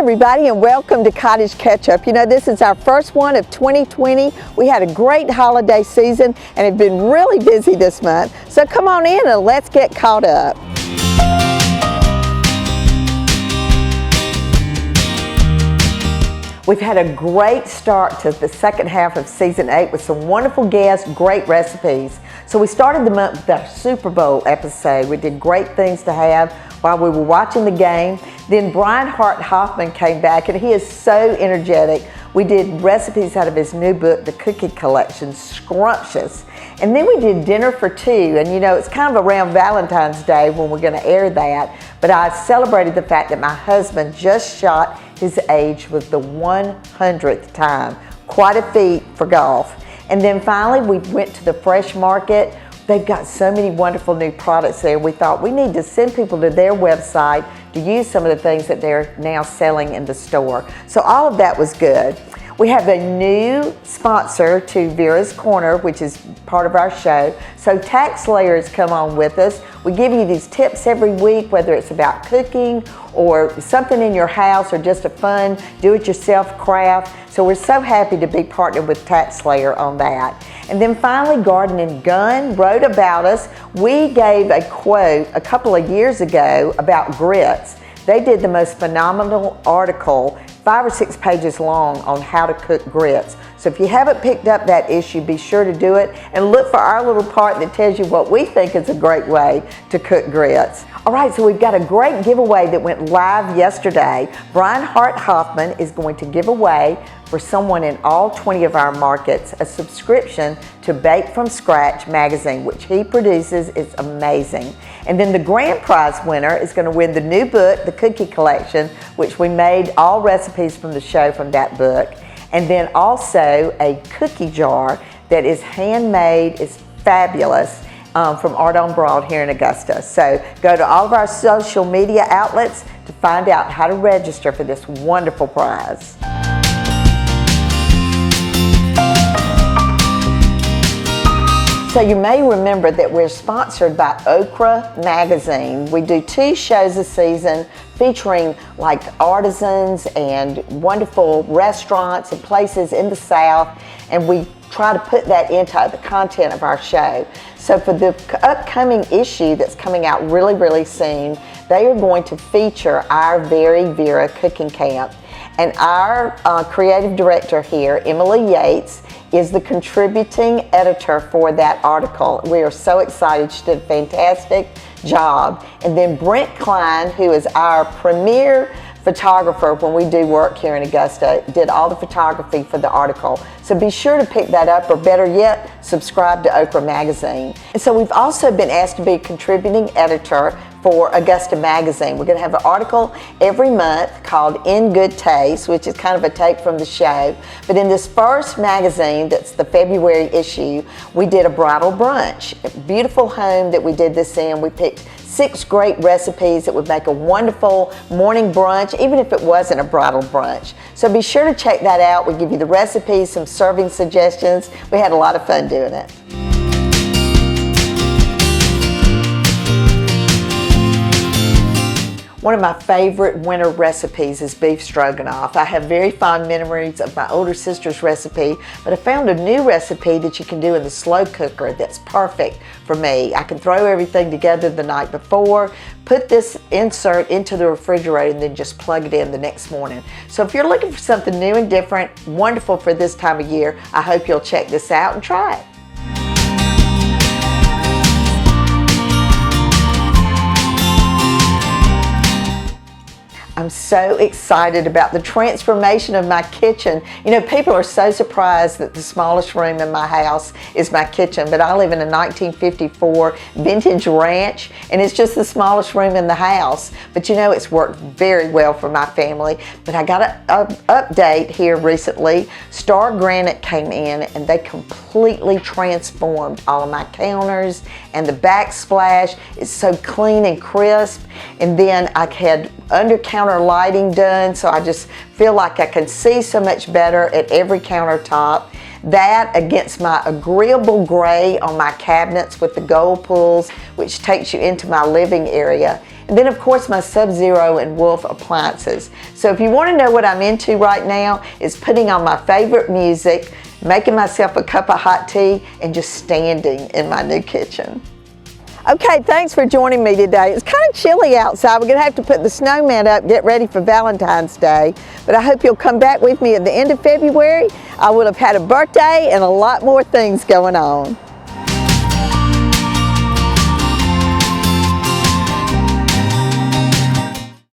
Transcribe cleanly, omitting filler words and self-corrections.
everybody, and welcome to Cottage Catch-Up. You know, this is our first one of 2020. We had a great holiday season and have been really busy this month. So come on in and let's get caught up. We've had a great start to the second half of season 8 with some wonderful guests, great recipes. So we started the month with our Super Bowl episode. We did great things to have while we were watching the game. Then Brian Hoffman came back, and he is so energetic. We did recipes out of his new book, The Cookie Collection, scrumptious. And then we did dinner for two, and you know, it's kind of around Valentine's Day when we're gonna air that, but I celebrated the fact that my husband just shot his age with the 100th time. Quite a feat for golf. And then finally we went to the Fresh Market. They've got so many wonderful new products there. We thought we need to send people to their website to use some of the things that they're now selling in the store. So all of that was good. We have a new sponsor to Vera's Corner, which is part of our show. So Tax Slayer has come on with us. We give you these tips every week, whether it's about cooking or something in your house or just a fun do-it-yourself craft. So we're so happy to be partnered with Tax Slayer on that. And then finally, Garden and Gun wrote about us. We gave a quote a couple of years ago about grits. They did the most phenomenal article, 5 or 6 pages long, on how to cook grits. So if you haven't picked up that issue, be sure to do it and look for our little part that tells you what we think is a great way to cook grits. All right, so we've got a great giveaway that went live yesterday. Brian Hoffman is going to give away for someone in all 20 of our markets a subscription to Bake From Scratch magazine, which he produces. It's amazing. And then the grand prize winner is going to win the new book, The Cookie Collection, which we made all recipes from the show from that book. And then also a cookie jar that is handmade, is fabulous, from Art on Broad here in Augusta. So go to all of our social media outlets to find out how to register for this wonderful prize. So you may remember that we're sponsored by Okra Magazine. We do 2 shows a season featuring like artisans and wonderful restaurants and places in the South, and we try to put that into the content of our show. So for the upcoming issue that's coming out really, really soon, they are going to feature our very Vera cooking camp. And our creative director here, Emily Yates, is the contributing editor for that article. We are so excited. She did a fantastic job. And then Brent Klein, who is our premier photographer when we do work here in Augusta, did all the photography for the article. So be sure to pick that up, or better yet, subscribe to Okra Magazine. And so we've also been asked to be a contributing editor for Augusta Magazine. We're going to have an article every month called In Good Taste, which is kind of a take from the show. But in this first magazine, that's the February issue, we did a bridal brunch. A beautiful home that we did this in. We picked 6 great recipes that would make a wonderful morning brunch, even if it wasn't a bridal brunch. So be sure to check that out. We give you the recipes, some serving suggestions. We had a lot of fun doing it. One of my favorite winter recipes is beef stroganoff. I have very fond memories of my older sister's recipe, but I found a new recipe that you can do in the slow cooker that's perfect for me. I can throw everything together the night before, put this insert into the refrigerator, and then just plug it in the next morning. So if you're looking for something new and different, wonderful for this time of year, I hope you'll check this out and try it. I'm so excited about the transformation of my kitchen. You know, people are so surprised that the smallest room in my house is my kitchen, but I live in a 1954 vintage ranch, and it's just the smallest room in the house. But you know, it's worked very well for my family. But I got an update here recently. Star Granite came in, and they completely transformed all of my counters and the backsplash. It's so clean and crisp. And then I had under counter counter lighting done, so I just feel like I can see so much better at every countertop. That against my agreeable gray on my cabinets with the gold pulls, which takes you into my living area. And then of course my Sub-Zero and Wolf appliances. So if you want to know what I'm into right now, is putting on my favorite music, making myself a cup of hot tea, and just standing in my new kitchen. Okay, thanks for joining me today. It's kind of chilly outside. We're going to have to put the snowman up, get ready for Valentine's Day. But I hope you'll come back with me at the end of February. I will have had a birthday and a lot more things going on.